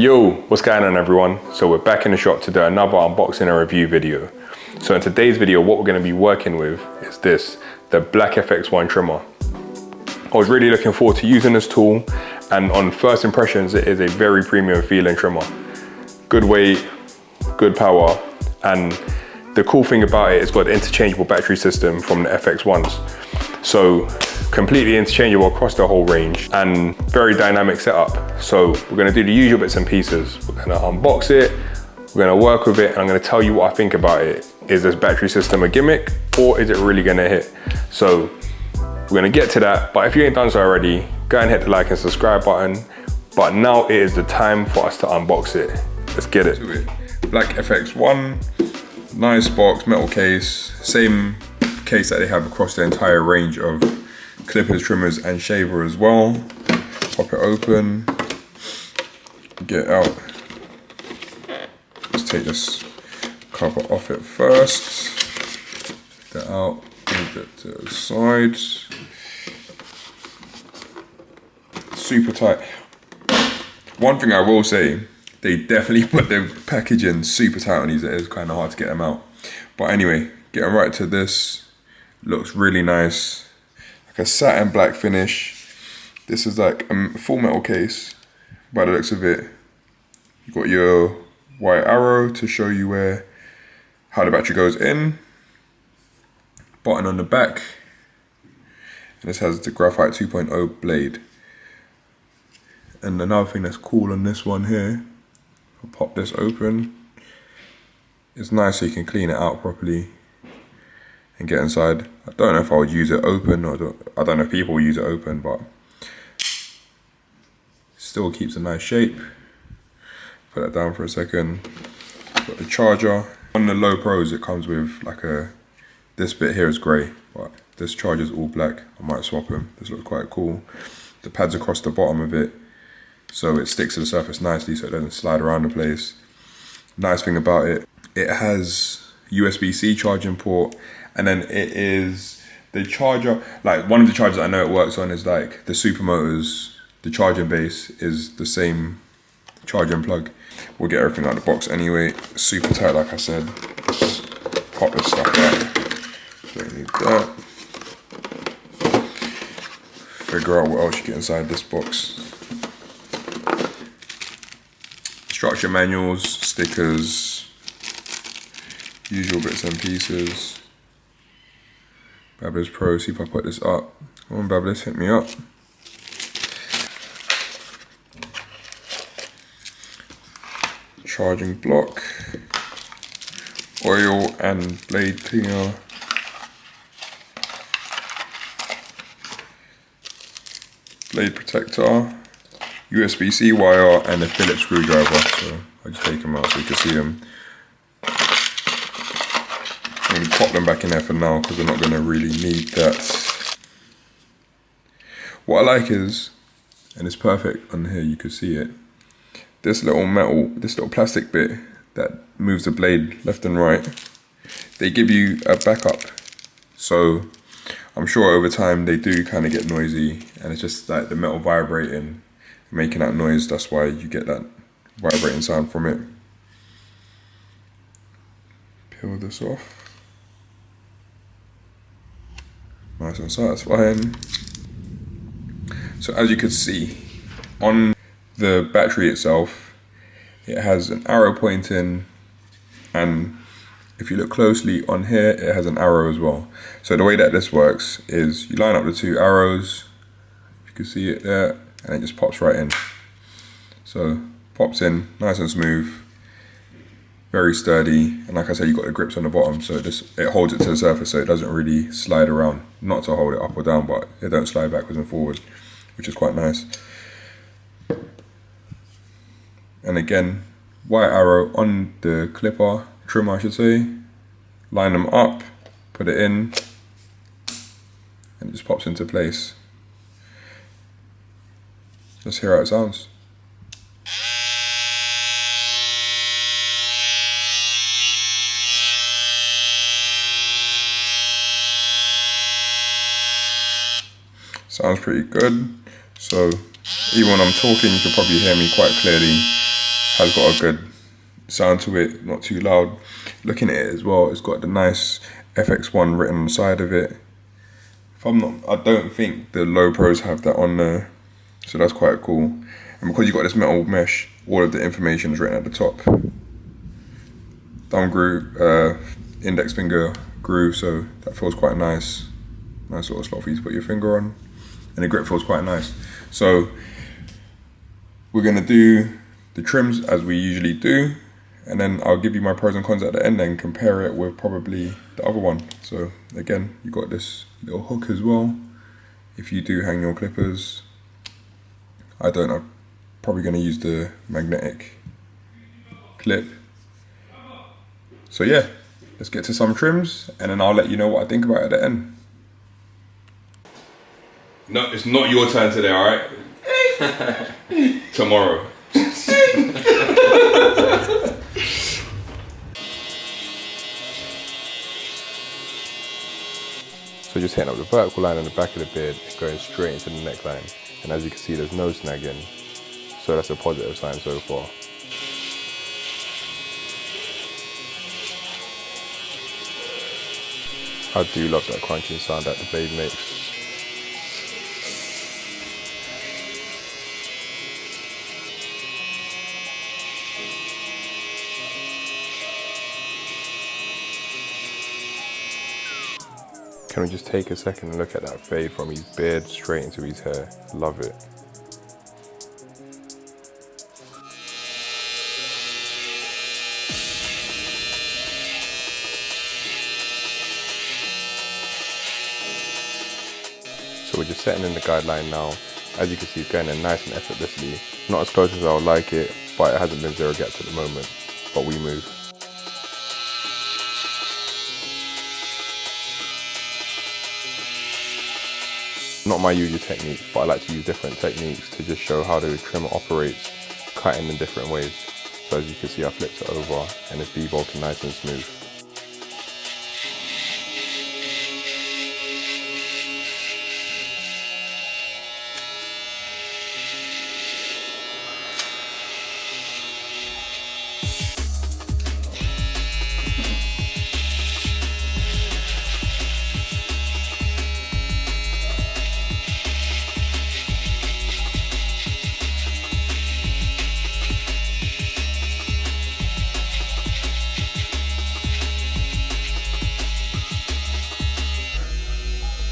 Yo, what's going on everyone? So we're back in the shop to do another unboxing and review video. So in today's video, what we're going to be working with is this, the Black FX1 trimmer. I was really looking forward to using this tool, and on first impressions, it is a very premium feeling trimmer. Good weight, good power, and the cool thing about it, it's got an interchangeable battery system from the FX1s. So completely interchangeable across the whole range and very dynamic setup. So we're gonna do the usual bits and pieces. We're gonna unbox it, we're gonna work with it, and I'm gonna tell you what I think about it. Is this battery system a gimmick or is it really gonna hit? So we're gonna get to that, but if you ain't done so already, go and hit the like and subscribe button. But now it is the time for us to unbox it. Let's get it. Black FX1, nice box, metal case, same case that they have across the entire range of clippers, trimmers, and shaver as well. Pop it open, get out. Let's take this cover off it first. Take that out, move it to the side. Super tight. One thing I will say, they definitely put the packaging super tight on these. It is kind of hard to get them out. But anyway, getting right to this, looks really nice. Like a satin black finish. This is like a full metal case by the looks of it. You got your white arrow to show you how the battery goes in. Button on the back. And this has the graphite 2.0 blade. And another thing that's cool on this one here, I'll pop this open. It's nice so you can clean it out properly and get inside. I don't know if I would use it open, or I don't know if people will use it open, but still keeps a nice shape. Put that down for a second. Got the charger. On the low pros it comes with like this bit here is grey, but this charger's all black. I might swap them. This looks quite cool. The pads across the bottom of it, so it sticks to the surface nicely so it doesn't slide around the place. Nice thing about it, it has USB-C charging port, and then it is the charger, like one of the chargers I know it works on is like the Supermotors, the charging base is the same charging plug. We'll get everything out of the box anyway. Super tight like I said. Just pop this stuff out. Don't need that. Figure out what else you get inside this box. Instruction manuals, stickers, usual bits and pieces. Babyliss Pro, see if I put this up. Come on Babyliss, hit me up. Charging block, oil and blade cleaner. Blade protector, USB-C wire, and a Phillips screwdriver. So I just take them out so you can see them. I'm going to pop them back in there for now because we're not going to really need that. What I like is, and it's perfect on here, you can see it, this little plastic bit that moves the blade left and right, they give you a backup. So I'm sure over time they do kind of get noisy, and it's just like the metal vibrating, making that noise. That's why you get that vibrating sound from it. Peel this off. Nice and satisfying. So as you can see, on the battery itself, it has an arrow pointing, and if you look closely on here, it has an arrow as well. So the way that this works is you line up the two arrows, if you can see it there, and it just pops right in. So pops in nice and smooth, very sturdy, and like I said, you got the grips on the bottom, so it holds it to the surface so it doesn't really slide around. Not to hold it up or down, but it don't slide backwards and forward, which is quite nice. And again, white arrow on the trimmer I should say. Line them up, put it in, and it just pops into place. Let's hear how it sounds. Sounds pretty good. So even when I'm talking, you can probably hear me quite clearly. Has got a good sound to it, not too loud. Looking at it as well, it's got the nice FX1 written on the side of it. I don't think the low pros have that on there, so that's quite cool. And because you got this metal mesh, all of the information is written at the top. Thumb groove, index finger groove, so that feels quite nice. Nice little slot for you to put your finger on, and the grip feels quite nice. So we're gonna do the trims as we usually do, and then I'll give you my pros and cons at the end and compare it with probably the other one. So again, you got this little hook as well if you do hang your clippers. I don't know, probably going to use the magnetic clip. So yeah, let's get to some trims and then I'll let you know what I think about it at the end. No, it's not your turn today, alright? Tomorrow. So just hitting up the vertical line on the back of the beard, going straight into the neckline. And as you can see, there's no snagging. So that's a positive sign so far. I do love that crunching sound that the blade makes. Can we just take a second and look at that fade from his beard straight into his hair? Love it. So we're just setting in the guideline now. As you can see, it's going in nice and effortlessly. Not as close as I would like it, but it hasn't been zero gaps at the moment. But we move. Not my usual technique, but I like to use different techniques to just show how the trimmer operates, cutting in different ways. So as you can see, I flipped it over and it's debulking nice and smooth.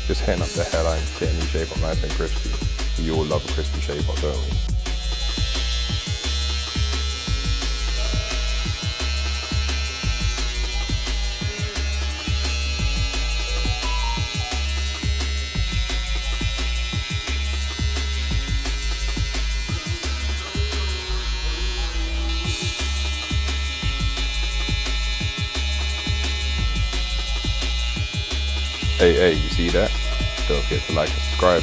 Just hitting up the hairline, getting the shape up nice and crispy. We all love a crispy shape up, don't we? Hey, you see that? Don't forget to like and subscribe.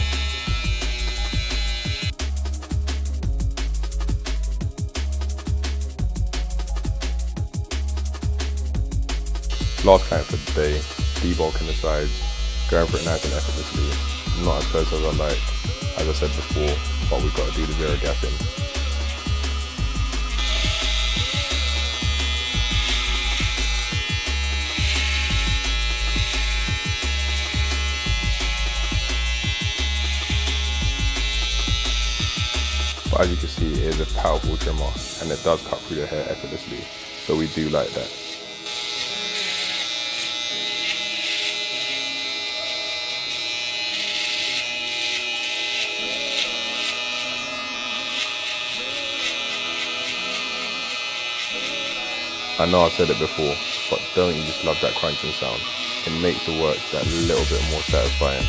Last client for the day, debulking the sides, going for it nice and effortlessly. Not as close as I like, as I said before, but we've got to do the zero gapping. But as you can see, it is a powerful trimmer and it does cut through the hair effortlessly, so we do like that. I know I've said it before, but don't you just love that crunching sound? It makes the work that little bit more satisfying.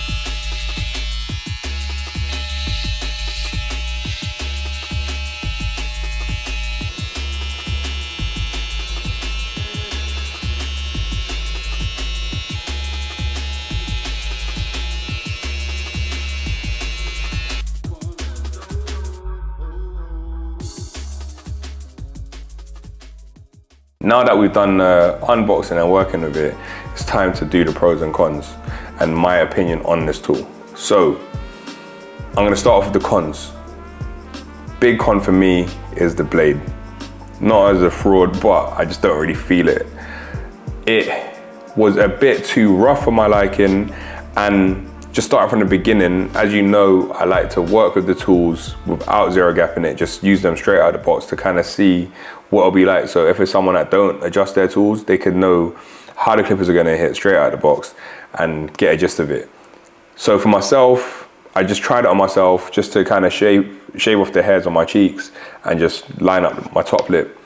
Now that we've done unboxing and working with it, it's time to do the pros and cons and my opinion on this tool. So I'm gonna start off with the cons. Big con for me is the blade. not as a fraud, but I just don't really feel it. It was a bit too rough for my liking, and just starting from the beginning, as you know, I like to work with the tools without zero gap in it, just use them straight out of the box to kind of see what it'll be like. So if it's someone that don't adjust their tools, they can know how the clippers are gonna hit straight out of the box and get a gist of it. So for myself, I just tried it on myself just to kind of shave off the hairs on my cheeks and just line up my top lip.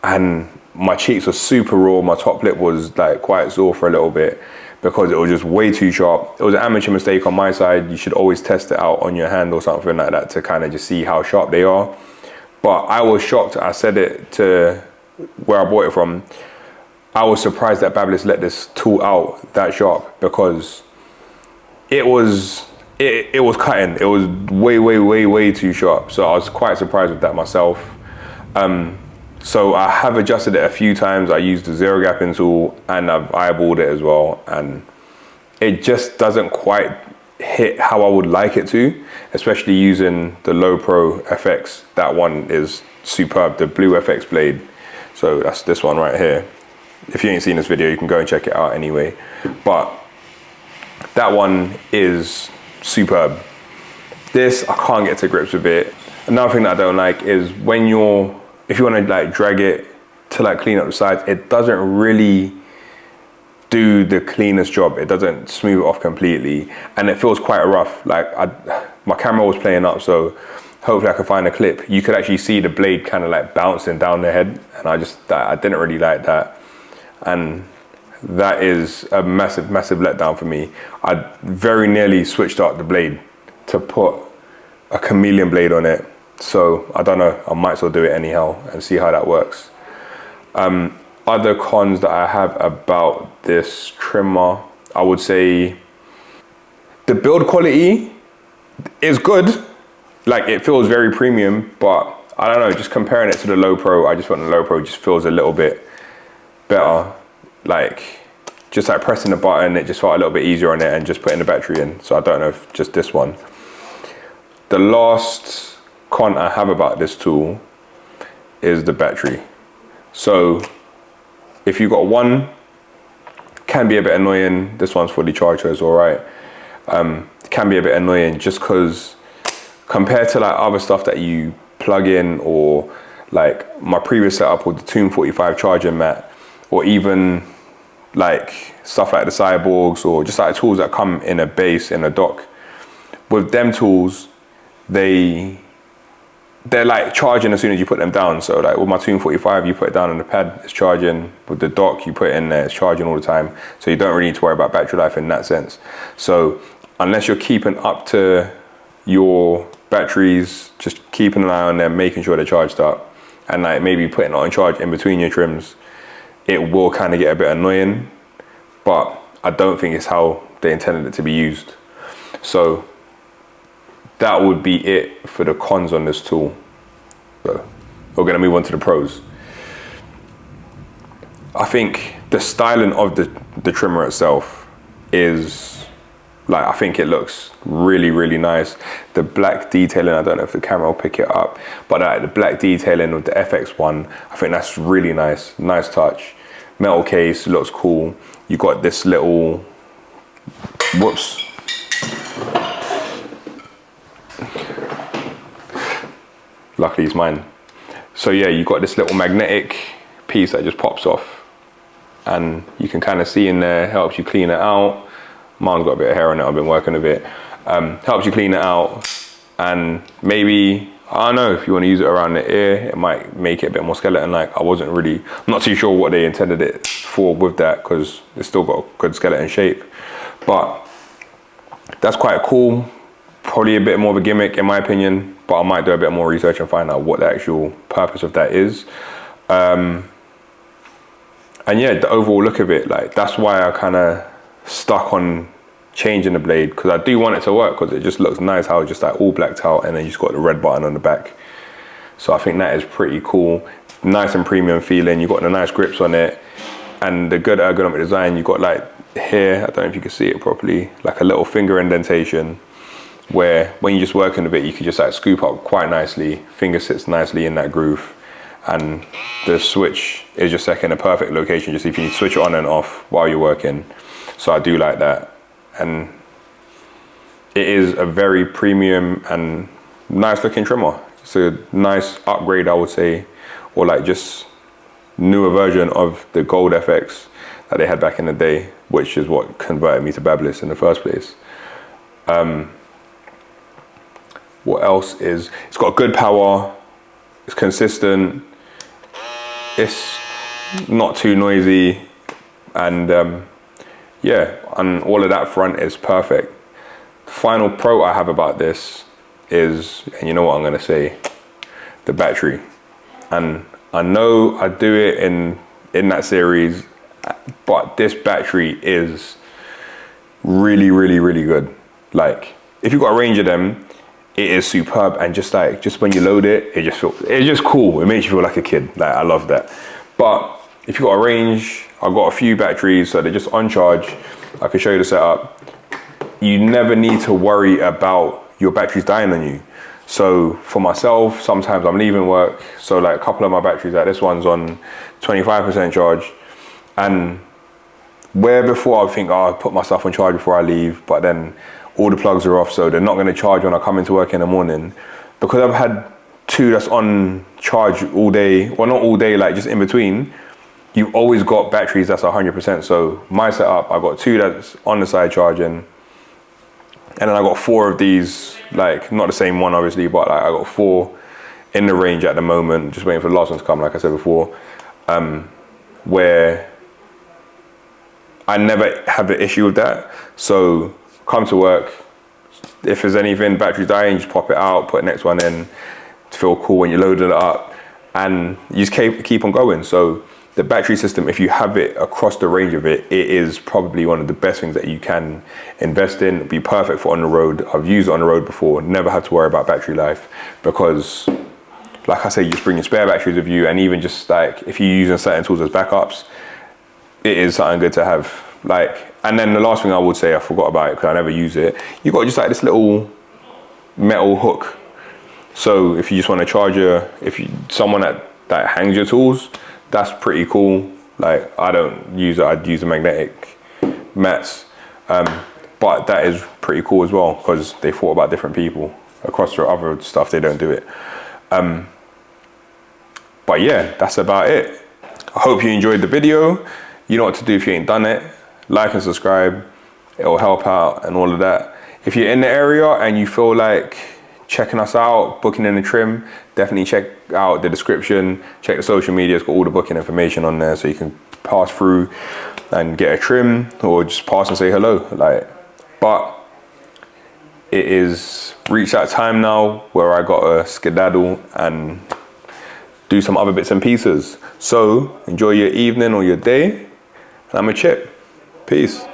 And my cheeks were super raw, my top lip was like quite sore for a little bit, because it was just way too sharp. It was an amateur mistake on my side. You should always test it out on your hand or something like that to kind of just see how sharp they are. But I was shocked. I said it to where I bought it from. I was surprised that Babyliss let this tool out that sharp, because it was cutting. It was way too sharp. So I was quite surprised with that myself. So I have adjusted it a few times. I used the zero gapping tool and I've eyeballed it as well, and it just doesn't quite hit how I would like it to, especially using the Low Pro FX. That one is superb, the blue FX blade. So that's this one right here. If you ain't seen this video, you can go and check it out anyway. But that one is superb. This, I can't get to grips with it. Another thing that I don't like is if you want to like drag it to like clean up the sides, it doesn't really do the cleanest job. It doesn't smooth it off completely, and it feels quite rough. Like my camera was playing up, so hopefully I can find a clip. You could actually see the blade kind of like bouncing down the head, and I didn't really like that. And that is a massive letdown for me. I very nearly switched out the blade to put a chameleon blade on it. So I don't know, I might as well do it anyhow and see how that works. Other cons that I have about this trimmer, I would say the build quality is good. Like, it feels very premium, but I don't know, just comparing it to the Low Pro, I just felt the Low Pro just feels a little bit better. Like, just like pressing the button, it just felt a little bit easier on it, and just putting the battery in. So I don't know if just this one. The last con I have about this tool is the battery. So if you got one, can be a bit annoying. This one's fully charged, so it's all right. Can be a bit annoying just because compared to like other stuff that you plug in, or like my previous setup with the Tomb 45 charging mat, or even like stuff like the Cyborgs, or just like tools that come in a base, in a dock. With them tools, they're like charging as soon as you put them down. So like with my Tomb 45, you put it down on the pad, it's charging. With the dock, you put it in there, it's charging all the time. So you don't really need to worry about battery life in that sense. So unless you're keeping up to your batteries, just keeping an eye on them, making sure they're charged up, and like maybe putting it on charge in between your trims, it will kind of get a bit annoying, but I don't think it's how they intended it to be used. So that would be it for the cons on this tool. So we're gonna move on to the pros. I think the styling of the trimmer itself is, like, I think it looks really nice. The black detailing, I don't know if the camera will pick it up, but the black detailing with the FX one, I think that's really nice, nice touch. Metal case, looks cool. You got this little, whoops. Luckily it's mine. So yeah, you got this little magnetic piece that just pops off, and you can kind of see in there, helps you clean it out. Mine's got a bit of hair on it, I've been working with it. Helps you clean it out, and maybe, I don't know, if you want to use it around the ear, it might make it a bit more skeleton-like. I'm not too sure what they intended it for with that, because it's still got a good skeleton shape. But that's quite cool. Probably a bit more of a gimmick in my opinion, but I might do a bit more research and find out what the actual purpose of that is. And yeah, the overall look of it, like, that's why I kind of stuck on changing the blade, because I do want it to work, because it just looks nice how it's just like all blacked out, and then you just got the red button on the back. So I think that is pretty cool. Nice and premium feeling. You got the nice grips on it, and the good ergonomic design. You got like here, I don't know if you can see it properly, like a little finger indentation, where when you're just working with it, you can just like scoop up quite nicely. Finger sits nicely in that groove, and the switch is just like in a perfect location, just if you need to switch it on and off while you're working. So I do like that. And it is a very premium and nice looking trimmer. It's a nice upgrade, I would say, or like just newer version of the gold FX that they had back in the day, which is what converted me to Babyliss in the first place. What else is, it's got good power, it's consistent, it's not too noisy, and yeah, and all of that front is perfect. The final pro I have about this is, and you know what I'm gonna say, the battery. And I know I do it in that series, but this battery is really, really, really good. Like, if you've got a range of them, it is superb, and just when you load it, it's just cool. It makes you feel like a kid. Like, I love that. But if you've got a range, I've got a few batteries, so they're just on charge. I can show you the setup. You never need to worry about your batteries dying on you. So for myself, sometimes I'm leaving work, so like a couple of my batteries, like this one's on 25% charge, and where before I would think, oh, I'll put my stuff on charge before I leave, but then all the plugs are off, so they're not going to charge when I come into work in the morning. Because I've had two that's on charge all day, well, not all day, like just in between, you've always got batteries that's 100%. So my setup, I've got two that's on the side charging, and then I got four of these, like not the same one obviously, but like I got four in the range at the moment, just waiting for the last one to come, like I said before, where I never have an issue with that. So come to work, if there's anything, battery dying, just pop it out, put the next one in to feel cool when you load it up, and you just keep on going. So the battery system, if you have it across the range of it, it is probably one of the best things that you can invest in. It'd be perfect for on the road. I've used it on the road before, never had to worry about battery life, because like I say, you just bring your spare batteries with you, and even just like if you're using certain tools as backups, it is something good to have. Like, and then the last thing I would say, I forgot about it because I never use it, you got just like this little metal hook. So if you just want to charge someone that hangs your tools, that's pretty cool. Like, I don't use it, I'd use the magnetic mats. But that is pretty cool as well, because they thought about different people. Across their other stuff, they don't do it. But yeah, that's about it. I hope you enjoyed the video. You know what to do if you ain't done it. Like and subscribe, it'll help out and all of that. If you're in the area and you feel like checking us out, booking in a trim, definitely check out the description, check the social media, it's got all the booking information on there, so you can pass through and get a trim, or just pass and say hello. Like, but it is reached that time now where I gotta skedaddle and do some other bits and pieces. So enjoy your evening or your day, and I'm a Chip. Peace.